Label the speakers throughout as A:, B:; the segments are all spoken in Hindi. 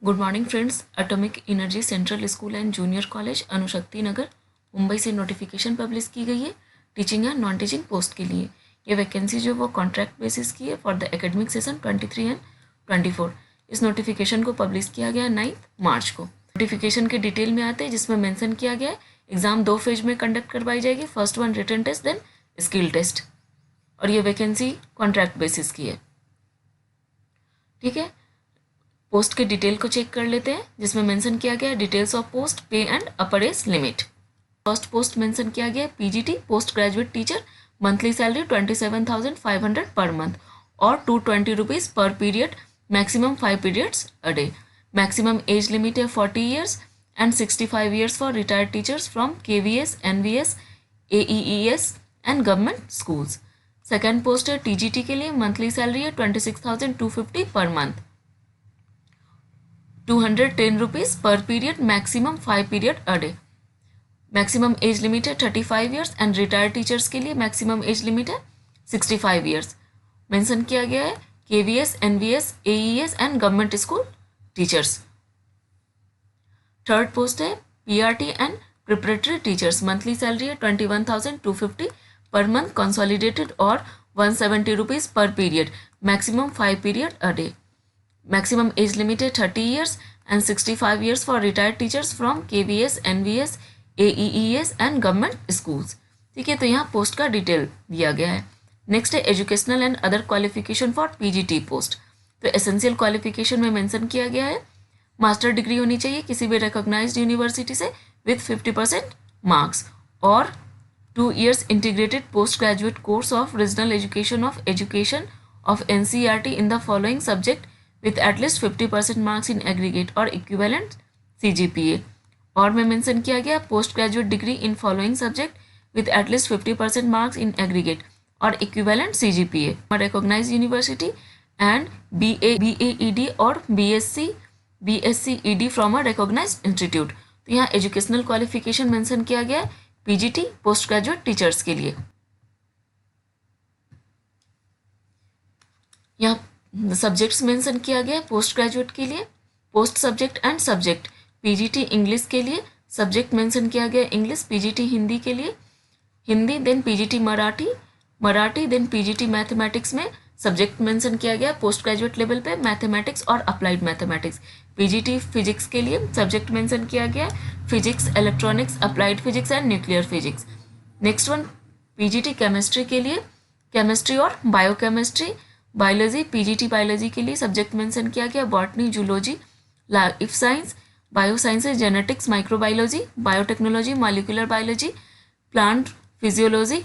A: Good morning friends. Atomic energy central school and junior college Anushakti Nagar Mumbai से नोटिफिकेशन पब्लिश की गई है टीचिंग या नॉन टीचिंग पोस्ट के लिए। ये वैकेंसी जो वो कॉन्ट्रैक्ट बेसिस की है for the academic session 23 and 24। इस नोटिफिकेशन को पब्लिश किया गया 9 मार्च को। नोटिफिकेशन के डिटेल में आते हैं जिसमें मेंशन किया गया है एग्जाम 2 फेज में कंडक्ट करवाई जाएगी। First one written test, then skill test, और ये वैकेंसी कॉन्ट्रैक्ट बेसिस की है। ठीक है, पोस्ट के डिटेल को चेक कर लेते हैं जिसमें मेंशन किया गया है details of post, pay and upper age limit. First post mention किया गया है PGT post graduate teacher, monthly salary 27,500 per month और 220 rupees per period, maximum 5 periods a day. Maximum age limit है 40 years and 65 years for retired teachers from KVS, NVS, AEES and government schools. Second post है टीजीटी के लिए, मंथली सैलरी है 26,250 per month, 210 rupees per period, maximum 5 period a day. Maximum age limit है 35 ईयर्स एंड रिटायर्ड टीचर्स के लिए मैक्सिमम एज लिमिट है 65 ईयर्स। मेंशन किया गया है KVS, NVS, AES and government school teachers. Third post है PRT and preparatory teachers, monthly salary है 21,250 पर मंथ कंसोलिडेटेड और 170 rupees per period, maximum 5 period a day. Maximum age limit है 30 years and 65 years for retired teachers from KVS, NVS, AEES and government schools। ठीक है, तो यहाँ पोस्ट का डिटेल दिया गया है। नेक्स्ट है educational and other qualification for PGT post. तो एसेंशियल क्वालिफिकेशन में मेंशन किया गया है मास्टर डिग्री होनी चाहिए किसी भी रिकॉग्नाइज्ड यूनिवर्सिटी से विथ 50% मार्क्स, और 2 years integrated post graduate course of regional education of NCERT in the following subject with at least 50% marks in aggregate or equivalent CGPA। और में मेंशन किया गया post graduate degree in following subject with at least 50% marks in aggregate or equivalent CGPA recognized university and BAED और BSc ED from a recognized institute। तो यहाँ एजुकेशनल क्वालिफिकेशन मेंशन किया गया है पीजीटी पोस्ट ग्रेजुएट टीचर्स के लिए। यहाँ सब्जेक्ट्स मेंशन किया गया है पोस्ट ग्रेजुएट के लिए, post subject and subject. PGT English के लिए सब्जेक्ट मेंशन किया गया इंग्लिश, पीजीटी हिंदी के लिए Hindi, then PGT Marathi, then PGT mathematics में सब्जेक्ट मेंशन किया गया पोस्ट ग्रेजुएट लेवल पे मैथमेटिक्स और अप्लाइड मैथमेटिक्स। पीजीटी फिजिक्स के लिए सब्जेक्ट मेंशन किया गया physics, electronics, applied physics and nuclear physics. Next one PGT chemistry के लिए केमिस्ट्री और बायोकेमिस्ट्री। बायोलॉजी, पीजीटी बायोलॉजी के लिए सब्जेक्ट मेंशन किया गया botany, zoology, life science, bio sciences, genetics, microbiology, biotechnology, molecular biology, plant physiology.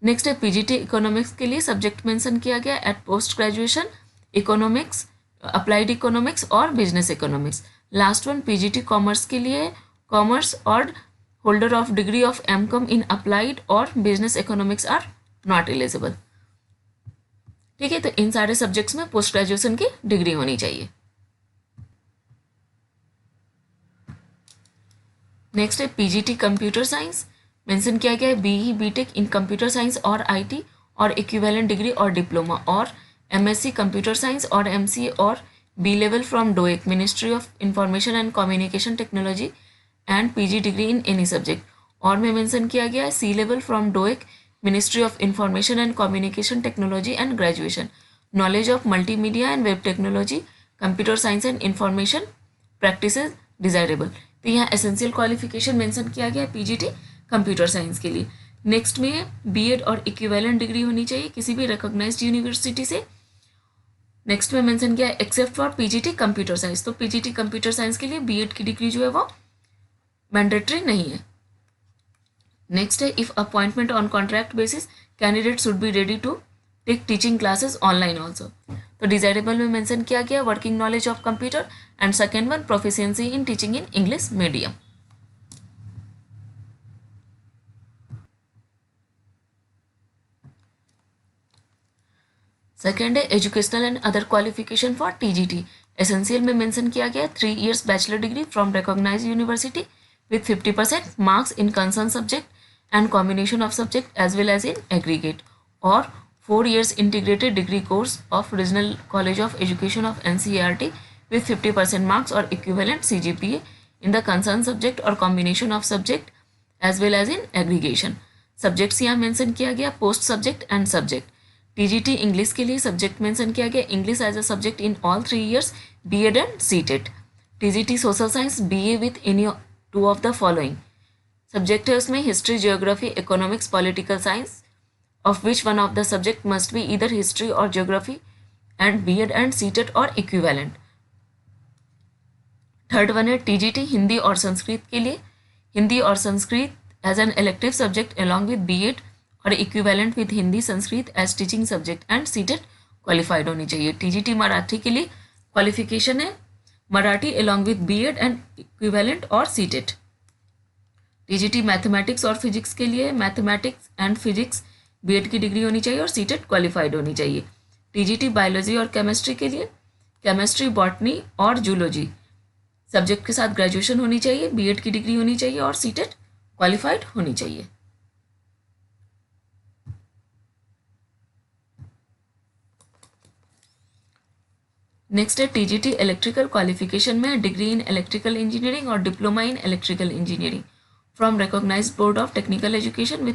A: Next है पीजीटी इकोनॉमिक्स के लिए सब्जेक्ट मेंशन किया गया at post graduation economics, applied economics और business economics. Last one PGT commerce के लिए कॉमर्स और holder of degree of MCom in applied और business economics are not eligible. ठीक है, तो इन सारे सब्जेक्ट्स में पोस्ट ग्रेजुएशन की डिग्री होनी चाहिए। नेक्स्ट है पीजीटी कंप्यूटर साइंस, मेंशन किया गया है BE BTech in computer science और आईटी और इक्विवेलेंट डिग्री और डिप्लोमा, और एमएससी कंप्यूटर साइंस और एमसीए और B level from DOEACC ministry of information and communication technology and PG degree in any subject. और में मेंशन किया गया है C level from DOEACC ministry of information and communication technology and graduation, knowledge of multimedia and web technology, computer science and information practices desirable. तो यहाँ एसेंशियल क्वालिफिकेशन मेंशन किया गया है पीजीटी कंप्यूटर साइंस के लिए। नेक्स्ट में बीएड और इक्विवेलेंट डिग्री होनी चाहिए किसी भी रिकॉग्नाइज्ड यूनिवर्सिटी से। नेक्स्ट में मेंशन किया है except for PGT computer science, तो पीजीटी कंप्यूटर साइंस के लिए बीएड की डिग्री जो है वो मैंडेटरी नहीं है। नेक्स्ट है if appointment on contract basis candidate should be ready to take teaching classes online also. तो डिजायरेबल में मेंशन किया गया working knowledge of computer and second one proficiency in teaching in English medium. Second है educational and other qualification for TGT. Essential में मेंशन किया गया 3 years bachelor degree from recognised university with 50% marks in concerned subject and combination of subject as well as in aggregate, or 4 years integrated degree course of Regional College of Education of NCERT with 50% marks or equivalent CGPA in the concerned subject or combination of subject as well as in aggregation. Subjects यहाँ मेंशन किया गया post subject and subject. TGT English के लिए सब्जेक्ट मेंशन किया गया English as a subject in all 3 years BEd and CTET. TGT social science BA with any 2 of the following. Subject है उसमें history, geography, economics, political science, of which one of the subject must be either history और geography and BEd and CTET और इक्विवेलेंट. थर्ड वन है TGT हिंदी और संस्कृत के लिए हिंदी और Sanskrit as an elective subject along with BEd और equivalent with Hindi Sanskrit as teaching subject and CTET qualified होनी चाहिए. TGT मराठी के लिए क्वालिफिकेशन है Marathi along with BEd and equivalent और CTET. TGT मैथमेटिक्स और फिजिक्स के लिए मैथमेटिक्स एंड फिजिक्स BEd की डिग्री होनी चाहिए और CTET क्वालिफाइड होनी चाहिए. TGT बायोलॉजी और केमिस्ट्री के लिए केमिस्ट्री, बॉटनी और जूलॉजी सब्जेक्ट के साथ ग्रेजुएशन होनी चाहिए, BEd की डिग्री होनी चाहिए और CTET क्वालिफाइड होनी चाहिए. नेक्स्ट है TGT इलेक्ट्रिकल क्वालिफिकेशन में डिग्री इन इलेक्ट्रिकल इंजीनियरिंग और diploma in electrical engineering from recognised board of technical education with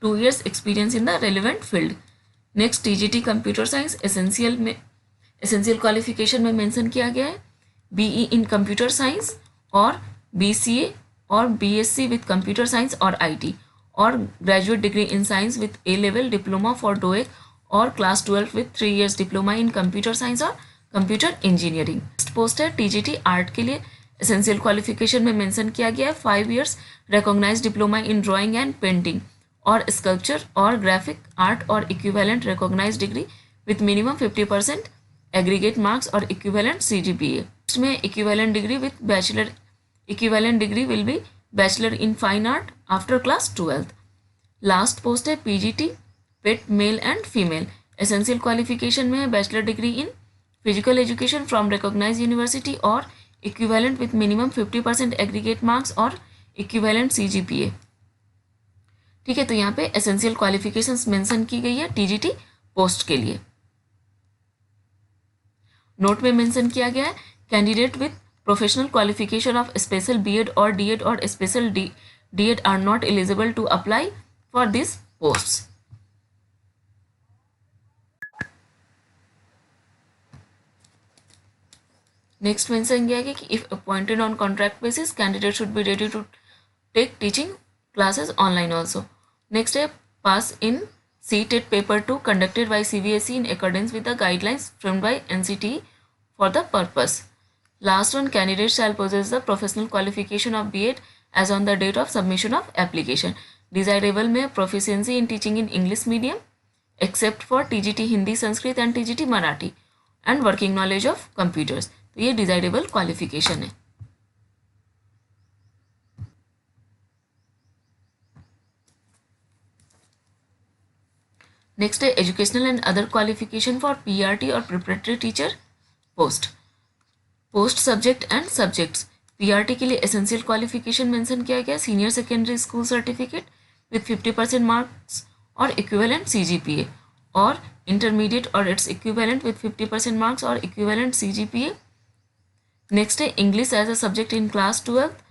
A: 2 years experience in the relevant field. Next TGT computer science essential qualification में मेंशन किया गया है BE इन कंप्यूटर साइंस और BCA और BSc विथ कंप्यूटर साइंस और IT और graduate degree in science with A-level diploma for TOEIC और class 12 with 3 years diploma in computer science और कंप्यूटर इंजीनियरिंग. नेक्स्ट पोस्ट है TGT आर्ट के लिए एसेंशियल क्वालिफिकेशन में मेंशन किया गया है 5 years recognised diploma in drawing and painting और स्कल्पचर और ग्राफिक आर्ट और equivalent recognised degree with minimum 50% aggregate marks और इक्विवेलेंट CGPA. में equivalent degree with bachelor equivalent degree will be bachelor in fine art after class 12th. Last post है PGT PET male and female essential qualification में है bachelor degree in physical education from recognised university और equivalent with minimum 50% aggregate marks और इक्विवेलेंट CGPA. ठीक है, तो यहाँ पे एसेंशियल क्वालिफिकेशंस मेंशन की गई है TGT पोस्ट के लिए. नोट में मेंशन किया गया है candidate with professional qualification of special BEd और DEd और special DEd are not eligible to apply for this post. Next mention किया गया कि if appointed on contract basis candidate should be ready to take teaching classes online also. Next है pass in CTET paper 2 conducted by CBSE in accordance with the guidelines framed by NCTE for the purpose. Last one, candidate shall possess the professional qualification of BEd as on the date of submission of application. Desirable में proficiency in teaching in English medium except for TGT Hindi Sanskrit and TGT Marathi and working knowledge of computers. तो ये desirable qualification है. नेक्स्ट है educational and other qualification for PRT और preparatory teacher post subject and subjects. PRT के लिए एसेंशियल क्वालिफिकेशन मेंशन किया गया senior secondary school certificate with 50% marks और इक्विवेलेंट CGPA और इंटरमीडिएट और इट्स इक्विवेलेंट विथ 50% मार्क्स और इक्विवेलेंट CGPA. नेक्स्ट है English as a subject in class 12th.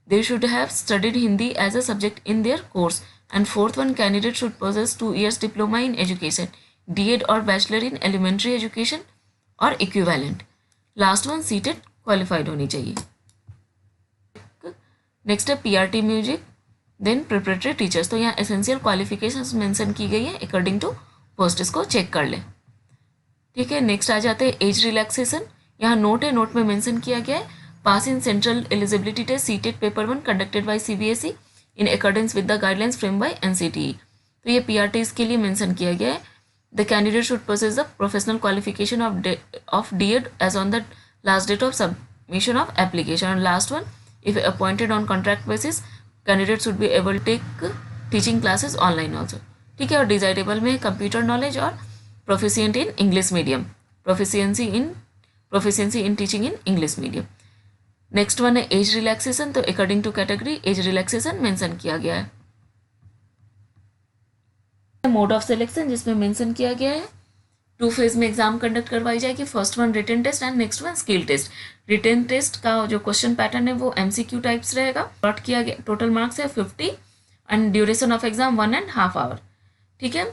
A: They should have studied Hindi as a subject in their course. And fourth one, candidate should possess 2 years diploma in education, DEd or bachelor in elementary education और equivalent. Last one, CTET qualified होनी चाहिए. नेक्स्ट है PRT music then preparatory teachers. तो यहाँ एसेंशियल क्वालिफिकेशंस मेंशन की गई है अकॉर्डिंग टू पोस्ट. इसको चेक कर लें. ठीक है, नेक्स्ट आ जाते हैं एज रिलैक्सेशन. यहाँ नोट है, नोट में मेंशन किया गया है pass in central eligibility test CTET paper 1 conducted by CBSE in accordance with the guidelines framed by NCTE. तो ये PRTs के लिए मेंशन किया गया है. The candidate should possess the professional qualification of DEd as on the last date of submission of application. And last one, if appointed on contract basis, candidate should be able to take teaching classes online also. ठीक है, और डिजायरेबल में कंप्यूटर नॉलेज और proficient in English medium proficiency in teaching in English medium. Next one है एज रिलैक्सेशन. तो according to category age relaxation mention किया गया है. मोड ऑफ सिलेक्शन जिसमें मेंशन किया गया है 2 फेज में एग्जाम कंडक्ट करवाई जाएगी। First one written test and next one skill test. Written test का जो क्वेश्चन पैटर्न है वो MCQ टाइप्स रहेगा। अलॉट किया गया टोटल मार्क्स है 50 and duration of exam 1.5 hour. ठीक है,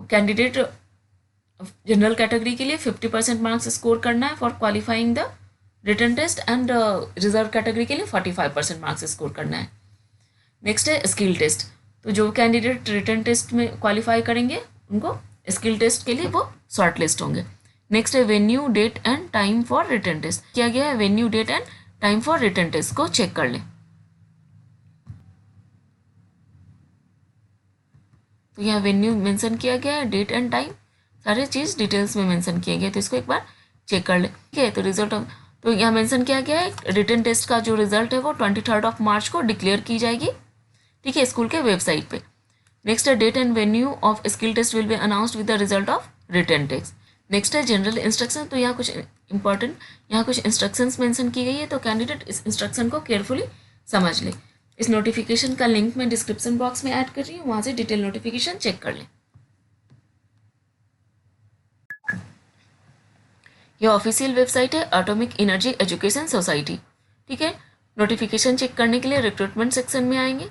A: कैंडिडेट जनरल कैटेगरी के लिए 50% मार्क्स स्कोर करना है for qualifying the written test and reserve category के लिए 45% मार्क्स स्कोर करना है। नेक्स्ट है स्किल टेस्ट। तो जो कैंडिडेट रिटन टेस्ट में क्वालिफाई करेंगे उनको स्किल टेस्ट के लिए वो शॉर्ट लिस्ट होंगे। नेक्स्ट है venue date and time for written test. किया गया है venue date and time for written test को चेक कर लें। तो यहाँ वेन्यू मेंशन किया गया है, डेट एंड टाइम सारे चीज़ डिटेल्स में मेंशन किए गए, तो इसको एक बार चेक कर लें। ठीक है, तो रिजल्ट तो यहाँ मेंशन किया गया है रिटन टेस्ट का जो रिजल्ट है वो 23 मार्च को डिक्लेयर की जाएगी। ठीक है, स्कूल के वेबसाइट पे। नेक्स्ट है date and venue of skill test will be announced with the result of written test. Next है जनरल इंस्ट्रक्शन। तो यहाँ कुछ इंपॉर्टेंट यहाँ कुछ इंस्ट्रक्शंस मेंशन की गई है, तो कैंडिडेट इस इंस्ट्रक्शन को केयरफुली समझ ले। इस नोटिफिकेशन का लिंक मैं डिस्क्रिप्शन बॉक्स में ऐड कर रही हूँ, वहाँ से डिटेल नोटिफिकेशन चेक कर लें। यह ऑफिशियल वेबसाइट है एटॉमिक एनर्जी एजुकेशन सोसाइटी। ठीक है, नोटिफिकेशन चेक करने के लिए रिक्रूटमेंट सेक्शन में आएंगे।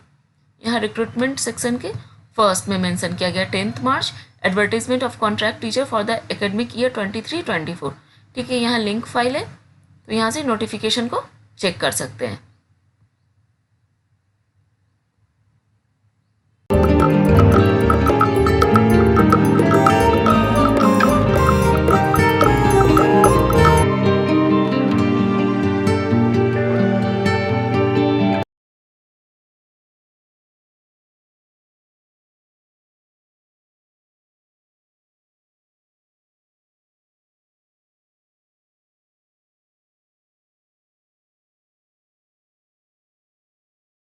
A: यहाँ रिक्रूटमेंट सेक्शन के फर्स्ट में मेंशन किया गया 10 March advertisement of contract teacher for the academic year 23-24। ठीक है, यहाँ लिंक फाइल है, तो यहाँ से नोटिफिकेशन को चेक कर सकते हैं।